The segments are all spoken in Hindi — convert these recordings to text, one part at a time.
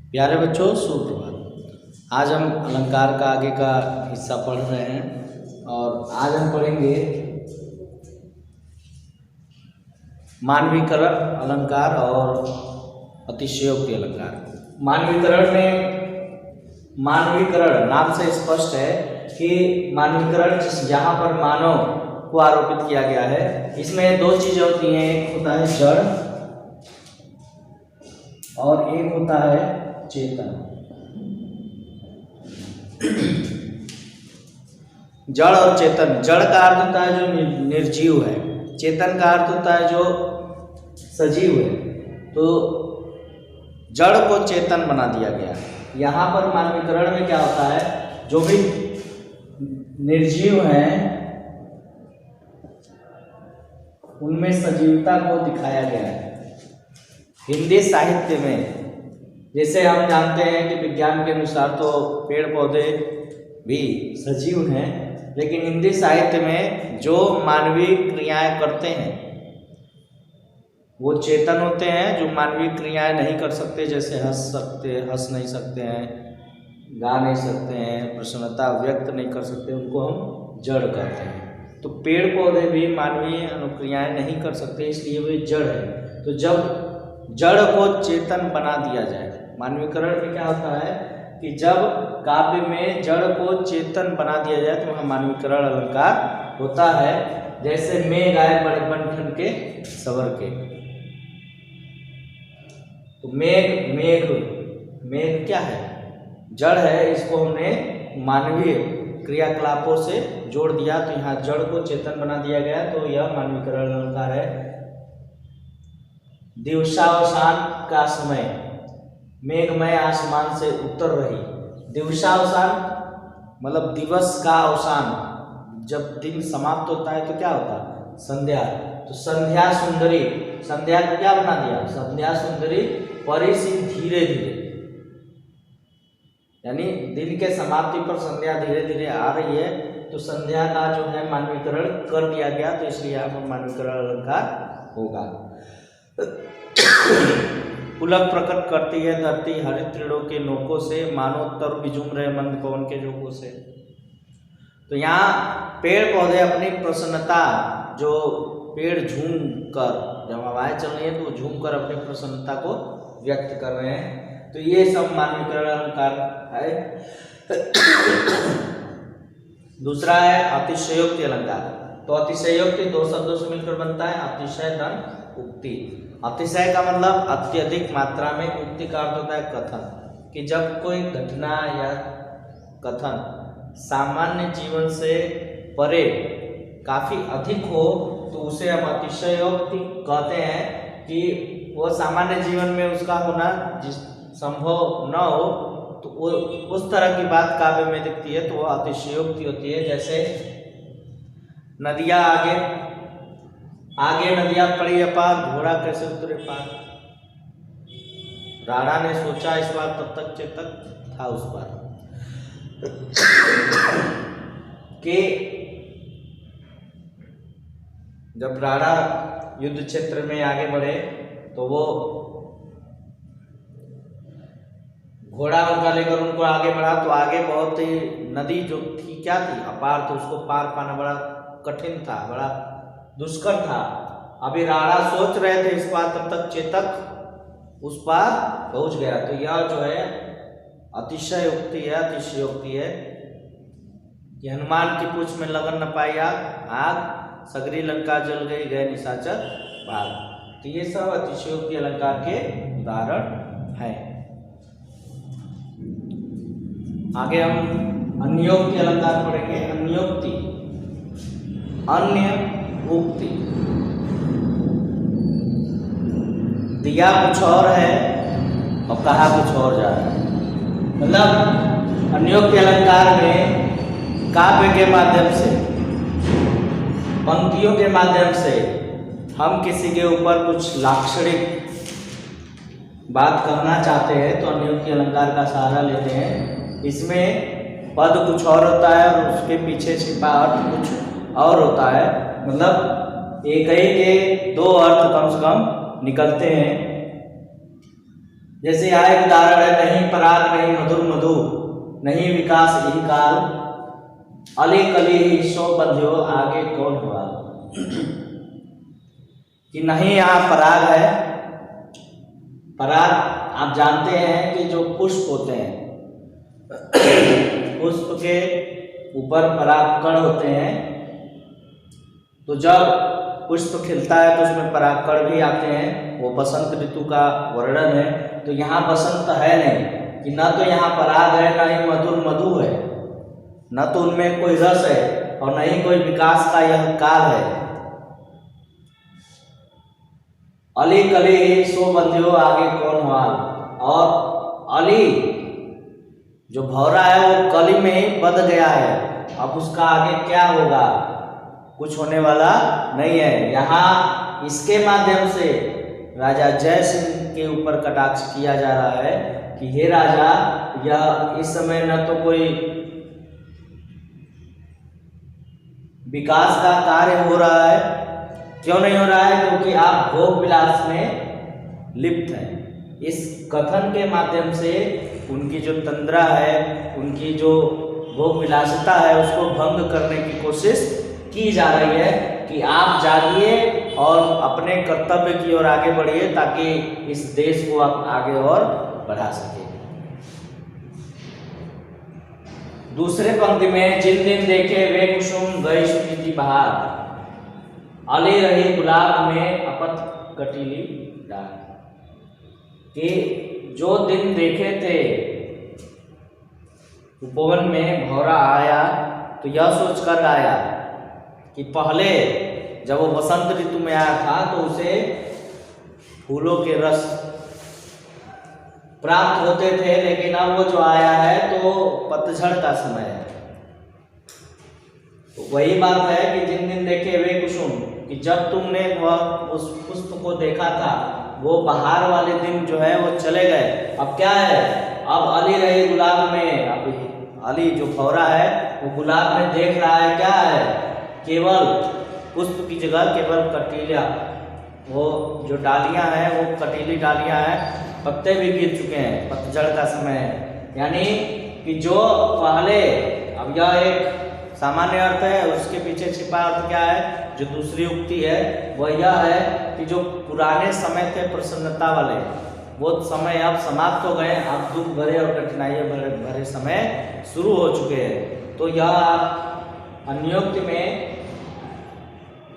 प्यारे बच्चों, सुप्रभात। आज हम अलंकार का आगे का हिस्सा पढ़ रहे हैं और आज हम पढ़ेंगे मानवीकरण अलंकार और अतिशयोक्ति अलंकार। मानवीकरण नाम से स्पष्ट है कि मानवीकरण जहाँ पर मानव को आरोपित किया गया है, इसमें दो चीजें होती हैं। एक होता है जड़ और एक होता है चेतन। जड़ और चेतन। जड़ का अर्थ होता है जो निर्जीव है, चेतन का अर्थ होता है जो सजीव है। तो जड़ को चेतन बना दिया गया। यहाँ पर मानवीकरण में क्या होता है, जो भी निर्जीव हैं उनमें सजीवता को दिखाया गया है। हिंदी साहित्य में जैसे हम जानते हैं कि विज्ञान के अनुसार तो पेड़ पौधे भी सजीव हैं, लेकिन हिंदी साहित्य में जो मानवीय क्रियाएं करते हैं वो चेतन होते हैं। जो मानवीय क्रियाएं नहीं कर सकते, जैसे हंस नहीं सकते हैं, गा नहीं सकते हैं, प्रसन्नता व्यक्त नहीं कर सकते, उनको हम जड़ कहते हैं। तो पेड़ पौधे भी मानवीय अनुक्रियाएं नहीं कर सकते, इसलिए वे जड़ है। तो जब जड़ को चेतन बना दिया जाए, मानवीकरण में क्या होता है कि जब काव्य में जड़ को चेतन बना दिया जाए तो वह मानवीकरण अलंकार होता है। जैसे मेघ आए बड़े बन ठन के सवर के। तो मेघ क्या है, जड़ है। इसको हमने मानवीय क्रियाकलापों से जोड़ दिया, तो यहाँ जड़ को चेतन बना दिया गया, तो यह मानवीकरण अलंकार है। दिवसावसान का समय, मेघमय आसमान से उतर रही। दिवसावसान मतलब दिवस का अवसान, जब दिन समाप्त होता है तो क्या होता है, संध्या। तो संध्या सुंदरी, संध्या को क्या बना दिया, संध्या सुंदरी परिसी धीरे धीरे, यानी दिन के समाप्ति पर संध्या धीरे धीरे आ रही है। तो संध्या का जो है मानवीकरण कर दिया गया, तो इसलिए यहाँ पर मानवीकरण अलंकार होगा। पुलक प्रकट करती है धरती हरित तृणों के नोकों से, मानो तरु बिझुम रहे मंद पवन के झोंकों से। तो यहाँ पेड़ पौधे अपनी प्रसन्नता, जो पेड़ झूम कर, जब हवाएं चल रही है तो झूम कर अपनी प्रसन्नता को व्यक्त कर रहे हैं। तो ये सब मानवीकरण अलंकार है। दूसरा है अतिशयोक्ति अलंकार। तो अतिशयोक्ति दो शब्दों से मिलकर बनता है, अतिशय धन उक्ति। अतिशय का मतलब अत्यधिक मात्रा में, उक्ति का अर्थ होता है कथन, कि जब कोई घटना या कथन सामान्य जीवन से परे काफी अधिक हो तो उसे हम अतिशयोक्ति कहते हैं। कि वो सामान्य जीवन में उसका होना संभव न हो, तो वो उस तरह की बात काव्य में दिखती है, तो वो अतिशयोक्ति होती है। जैसे नदियाँ आगे नदियाँ पड़ी अपार, घोड़ा कैसे उतरे पार। राणा ने सोचा इस बार, तब तक चेतक था उस बार। कि जब राणा युद्ध क्षेत्र में आगे बढ़े तो वो घोड़ा उनका लेकर उनको आगे बढ़ा, तो आगे बहुत ही नदी जो थी क्या थी, अपार, तो उसको पार पाना बड़ा कठिन था, बड़ा दुष्कर था। अभी राणा सोच रहे थे इस पार, तब तक चेतक उस पार पहुंच गया। तो यह जो है अतिशयोक्ति है, अतिशयोक्ति है। कि हनुमान की पूंछ में लगन न पाई आग, सगरी लंका जल गई गए निशाचर भाग। तो ये सब अतिशयोक्ति अलंकार के उदाहरण हैं। आगे हम अन्योक्ति अलंकार पढ़ेंगे। अन्योक्ति, अन्य उक्ति। दिया कुछ और है और कहा कुछ और जा रहा है। मतलब अन्योक्ति अलंकार में काव्य के माध्यम से, पंक्तियों के माध्यम से हम किसी के ऊपर कुछ लाक्षणिक बात कहना चाहते हैं तो अन्योक्ति अलंकार का सहारा लेते हैं। इसमें पद कुछ और होता है और उसके पीछे छिपा अर्थ कुछ और होता है। मतलब एक ही के दो अर्थ कम से कम निकलते हैं। जैसे यहाँ एक उदाहरण है, नहीं पराग नहीं मधुर मधु, नहीं विकास यही काल, अली कली ही सो बंध्यो आगे कौन हुआ। कि नहीं यहाँ पराग है। पराग आप जानते हैं कि जो पुष्प होते हैं, पुष्प के ऊपर परागकण होते हैं, तो जब पुष्प खिलता है तो उसमें परागकण भी आते हैं, वो बसंत ऋतु का वर्णन है। तो यहाँ बसंत है नहीं, कि ना तो यहाँ पराग है, ना ही मधुर मधु है, न तो उनमें कोई रस है और न ही कोई विकास का यह काल है। अली कली सो बंध्यो आगे कौन हाल, और अली जो भौरा है वो कली में ही बंध गया है, अब उसका आगे क्या होगा, कुछ होने वाला नहीं है। यहाँ इसके माध्यम से राजा जय सिंह के ऊपर कटाक्ष किया जा रहा है कि हे राजा, यह इस समय न तो कोई विकास का कार्य हो रहा है। क्यों नहीं हो रहा है? क्योंकि आप भोग विलास में लिप्त हैं। इस कथन के माध्यम से उनकी जो तंद्रा है, उनकी जो भोग विलासिता है, उसको भंग करने की कोशिश की जा रही है कि आप जागिए और अपने कर्तव्य की ओर आगे बढ़िए, ताकि इस देश को आप आगे और बढ़ा सके। दूसरे पंक्ति में, जिन दिन देखे वे कुसुम गई सुनीति बहार, अली रही गुलाब में अपत कटीली डाल। कि जो दिन देखे थे उपवन में भौरा आया, तो यह सोचकर आया कि पहले जब वो वसंत ऋतु में आया था तो उसे फूलों के रस प्राप्त होते थे, लेकिन अब वो जो आया है तो पतझड़ का समय है। तो वही बात है कि जिन दिन देखे वे कुसुम, कि जब तुमने वह उस पुष्प को देखा था, वो बहार वाले दिन जो है वो चले गए। अब क्या है? अब अली रही गुलाब में। अब अली जो भौरा है वो गुलाब में देख रहा है, क्या है? केवल पुष्प की जगह केवल कटीलियाँ, वो जो डालियाँ हैं वो कटीली डालियाँ हैं, पत्ते भी गिर चुके हैं, पतझड़ का समय है। यानी कि जो पहले, अब यह एक सामान्य अर्थ है, उसके पीछे छिपा अर्थ क्या है? जो दूसरी उक्ति है वह यह है कि जो पुराने समय थे प्रसन्नता वाले, वो समय अब समाप्त हो गए, अब दुख भरे और कठिनाइयाँ भरे समय शुरू हो चुके हैं। तो यह अन्योक्ति में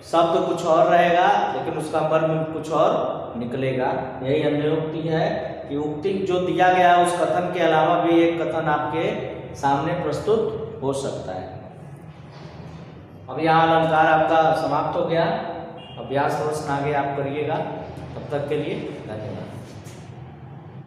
शब्द कुछ और रहेगा, लेकिन उसका मर्म कुछ और निकलेगा। यही अन्योक्ति है कि उक्ति जो दिया गया है उस कथन के अलावा भी एक कथन आपके सामने प्रस्तुत हो सकता है। अब यहाँ अलंकार आपका समाप्त हो गया। अभ्यास प्रश्न आगे आप करिएगा। तब तक के लिए धन्यवाद।